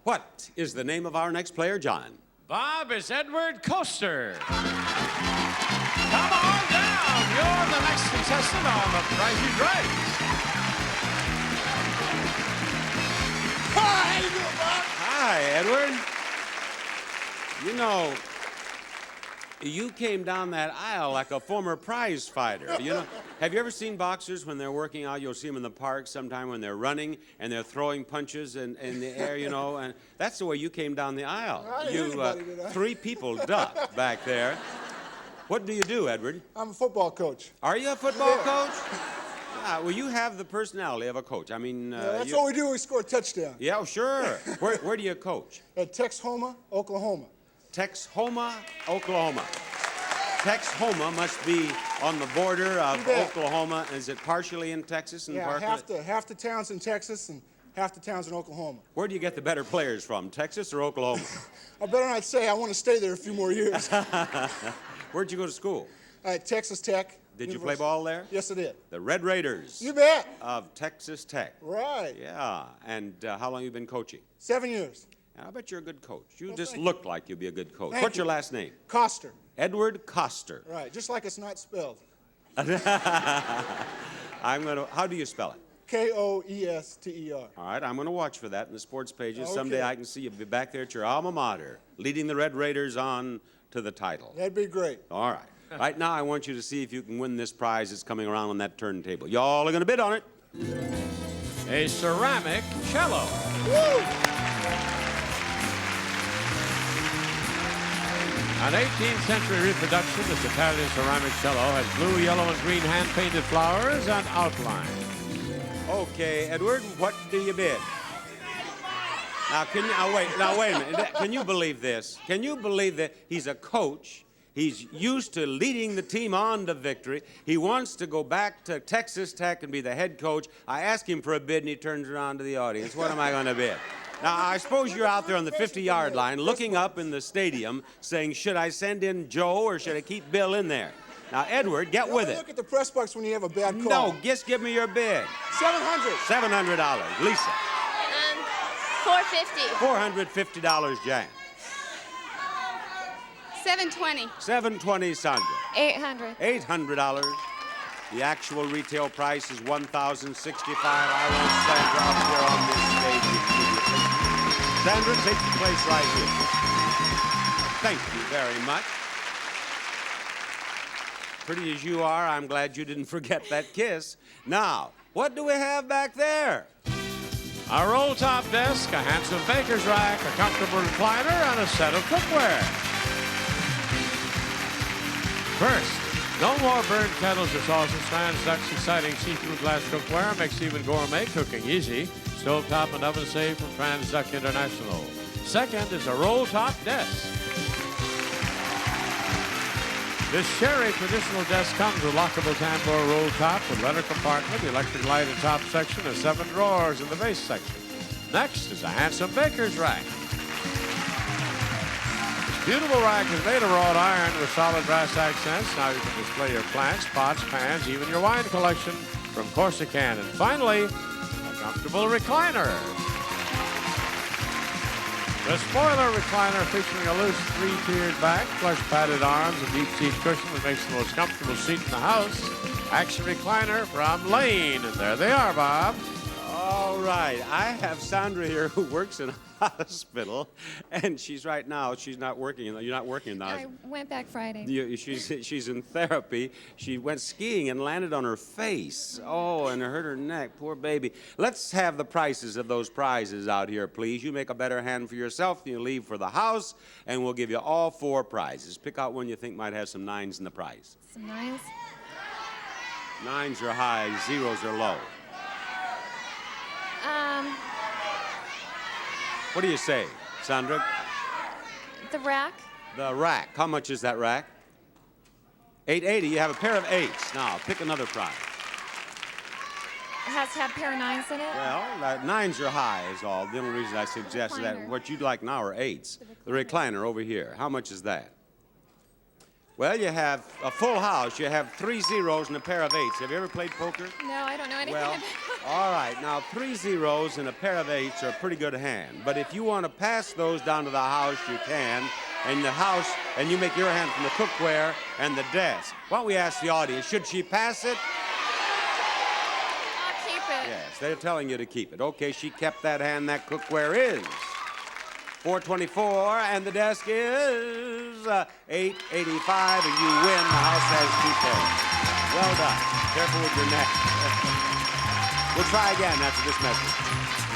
What is the name of our next player, John? Bob is Edward Coaster. Come on down. You're the next contestant on The Price is Right. Hi, how you doing, Bob? Hi, Edward. You know, you came down that aisle like a former prize fighter. You know, have you ever seen boxers when they're working out? You'll see them in the park sometime when they're running and they're throwing punches in the air, you know, and that's the way you came down the aisle. I didn't hit anybody, did I? 3 people ducked back there. What do you do, Edward? I'm a football coach. Are you a football coach? Yeah, well, you have the personality of a coach. I mean, That's what we do when we score a touchdown. Yeah, sure. Where do you coach? At Texhoma, Oklahoma. Texhoma, Oklahoma. Texhoma must be on the border of Oklahoma. Is it partially in Texas? And Yeah, half the town's in Texas and half the town's in Oklahoma. Where do you get the better players from, Texas or Oklahoma? I better not say I want to stay there a few more years. Where'd you go to school? At Texas Tech. Did you play ball there? Yes, I did. The Red Raiders. You bet. Of Texas Tech. Right. Yeah. And how long have you been coaching? 7 years. I bet you're a good coach. You Well, just thank look like you'd be a good coach. Thank What's you. your last name? Coster. Edward Coster. Right, just like it's not spelled. How do you spell it? Koester. All right, I'm going to watch for that in the sports pages. Okay. Someday I can see you be back there at your alma mater, leading the Red Raiders on to the title. That'd be great. All right. Right now, I want you to see if you can win this prize that's coming around on that turntable. Y'all are going to bid on it. A ceramic cello. Woo! An 18th century reproduction, this Italian ceramic cello has blue, yellow, and green hand-painted flowers and outlines. Okay, Edward, what do you bid? Now, wait a minute. Can you believe this? Can you believe that he's a coach? He's used to leading the team on to victory. He wants to go back to Texas Tech and be the head coach. I ask him for a bid, and he turns around to the audience. What am I going to bid? Now, I suppose you're out there on the 50-yard line looking up in the stadium saying, should I send in Joe or should I keep Bill in there? Now, Edward, get with it. Look at the press box when you have a bad call. No, just give me your bid. $700. $700. Lisa. $450. $450, Jan. $720. $720, Sandra. $800. $800. The actual retail price is $1,065. I want Sandra up here on this stage immediately. Sandra, take your place right here. Thank you very much. Pretty as you are, I'm glad you didn't forget that kiss. Now, what do we have back there? A roll-top desk, a handsome baker's rack, a comfortable recliner, and a set of cookware. First, no more burned kettles or saucer stands, ducks, exciting see-through glass cookware makes even gourmet cooking easy. Stovetop and oven safe from Transduct International. Second is a roll-top desk. This Sherry traditional desk comes with lockable tambour roll top with letter compartment, electric light and top section, and 7 drawers in the base section. Next is a handsome baker's rack. This beautiful rack is made of wrought iron with solid brass accents. Now you can display your plants, pots, pans, even your wine collection from Corsican. And finally, a comfortable recliner. The spoiler recliner featuring a loose 3-tiered back, flush padded arms, a deep seat cushion that makes the most comfortable seat in the house. Action recliner from Lane. And there they are, Bob. All right. I have Sandra here who works in a hospital, and she's not working. You're not working now. I went back Friday. She's in therapy. She went skiing and landed on her face. Oh, and it hurt her neck. Poor baby. Let's have the prices of those prizes out here, please. You make a better hand for yourself than you leave for the house, and we'll give you all 4 prizes. Pick out one you think might have some 9s in the prize. Some 9s? 9s are high, 0s are low. What do you say, Sandra? The rack? The rack. How much is that rack? $880. You have a pair of 8s. Now, pick another prize. It has to have a pair of 9s in it? Well, 9s are high is all. The only reason I suggested that. Recliner. What you'd like now are 8s. The recliner over here. How much is that? Well, you have a full house. You have 3 zeros and a pair of 8s. Have you ever played poker? No, I don't know anything Well, about All right, now 3 zeros and a pair of 8s are a pretty good hand. But if you want to pass those down to the house, you can. And the house, and you make your hand from the cookware and the desk. Why don't we ask the audience, should she pass it? I'll keep it. Yes, they're telling you to keep it. Okay, she kept that hand. That cookware is 424, and the desk is 885, and you win. The house has 2 pairs. Well done. Careful with your neck. We'll try again after this message.